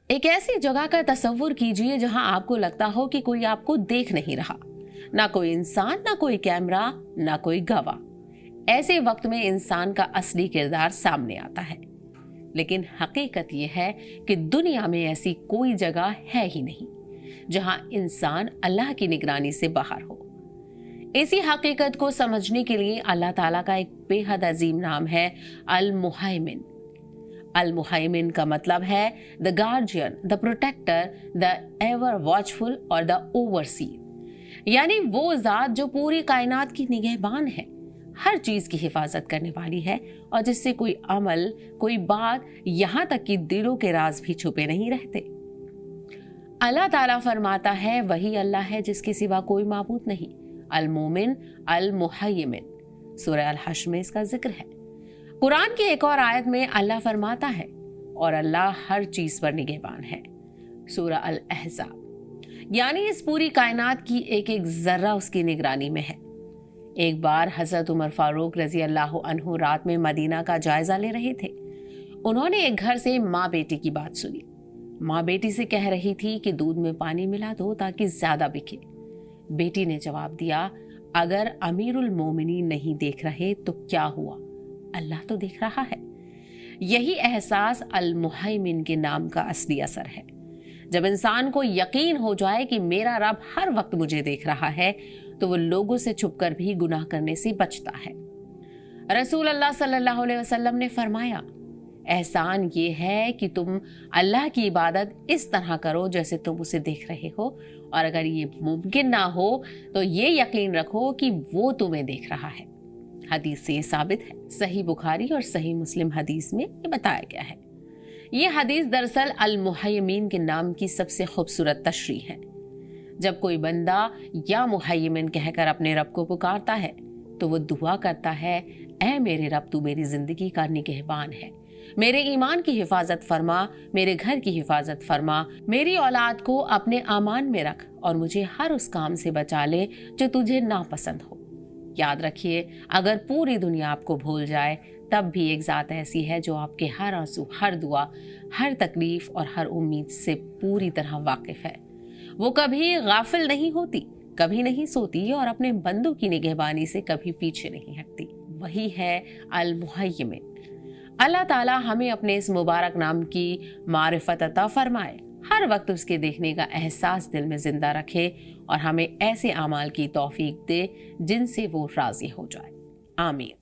ایک ایسی جگہ کا تصور کیجئے جہاں آپ کو لگتا ہو کہ کوئی آپ کو دیکھ نہیں رہا، نہ کوئی انسان، نہ کوئی کیمرہ، نہ کوئی گواہ۔ ایسے وقت میں انسان کا اصلی کردار سامنے آتا ہے، لیکن حقیقت یہ ہے کہ دنیا میں ایسی کوئی جگہ ہے ہی نہیں جہاں انسان اللہ کی نگرانی سے باہر ہو۔ اسی حقیقت کو سمجھنے کے لیے اللہ تعالیٰ کا ایک بے حد عظیم نام ہے المحیمن۔ المحیمن کا مطلب ہے the guardian, the protector, the ever watchful اور the overseer، یعنی وہ ذات جو پوری کائنات کی نگہبان ہے، ہر چیز کی حفاظت کرنے والی ہے، اور جس سے کوئی عمل، کوئی بات، یہاں تک کہ دلوں کے راز بھی چھپے نہیں رہتے۔ اللہ تعالیٰ فرماتا ہے وہی اللہ ہے جس کے سوا کوئی معبود نہیں، المومن المحیمن۔ سورہ الحشر میں اس کا ذکر ہے۔ قرآن کی ایک اور آیت میں اللہ فرماتا ہے اور اللہ ہر چیز پر نگہبان ہے، سورہ الاحزاب، یعنی اس پوری کائنات کی ایک ایک ذرہ اس کی نگرانی میں ہے۔ ایک بار حضرت عمر فاروق رضی اللہ عنہ رات میں مدینہ کا جائزہ لے رہے تھے۔ انہوں نے ایک گھر سے ماں بیٹی کی بات سنی۔ ماں بیٹی سے کہہ رہی تھی کہ دودھ میں پانی ملا دو تاکہ زیادہ بکے۔ بیٹی نے جواب دیا، اگر امیر المومنین نہیں دیکھ رہے تو کیا ہوا، اللہ تو دیکھ رہا ہے۔ یہی احساس المحیمن کے نام کا اصلی اثر ہے۔ جب انسان کو یقین ہو جائے کہ میرا رب ہر وقت مجھے دیکھ رہا ہے تو وہ لوگوں سے چھپ کر بھی گناہ کرنے سے بچتا ہے۔ رسول اللہ صلی اللہ علیہ وسلم نے فرمایا، احسان یہ ہے کہ تم اللہ کی عبادت اس طرح کرو جیسے تم اسے دیکھ رہے ہو، اور اگر یہ ممکن نہ ہو تو یہ یقین رکھو کہ وہ تمہیں دیکھ رہا ہے۔ حدیث سے یہ ثابت ہے۔ صحیح بخاری اور صحیح مسلم حدیث میں یہ بتایا گیا ہے۔ یہ حدیث دراصل المحیمین کے نام کی سب سے خوبصورت تشریح ہے۔ جب کوئی بندہ یا محیمن کہہ کر اپنے رب کو پکارتا ہے تو وہ دعا کرتا ہے، اے میرے رب تو میری زندگی کا نگہبان ہے، میرے ایمان کی حفاظت فرما، میرے گھر کی حفاظت فرما، میری اولاد کو اپنے امان میں رکھ اور مجھے ہر اس کام سے بچا لے جو تجھے ناپسند ہو۔ یاد رکھیے، اگر پوری دنیا آپ کو بھول جائے تب بھی ایک ذات ایسی ہے جو آپ کے ہر آنسو، ہر دعا، ہر تکلیف اور ہر امید سے پوری طرح واقف ہے۔ وہ کبھی غافل نہیں ہوتی، کبھی نہیں سوتی، اور اپنے بندوں کی نگہبانی سے کبھی پیچھے نہیں ہٹتی۔ وہی ہے المحیمن۔ اللہ تعالیٰ ہمیں اپنے اس مبارک نام کی معرفت عطا فرمائے، ہر وقت اس کے دیکھنے کا احساس دل میں زندہ رکھے، اور ہمیں ایسے اعمال کی توفیق دے جن سے وہ راضی ہو جائے۔ آمین۔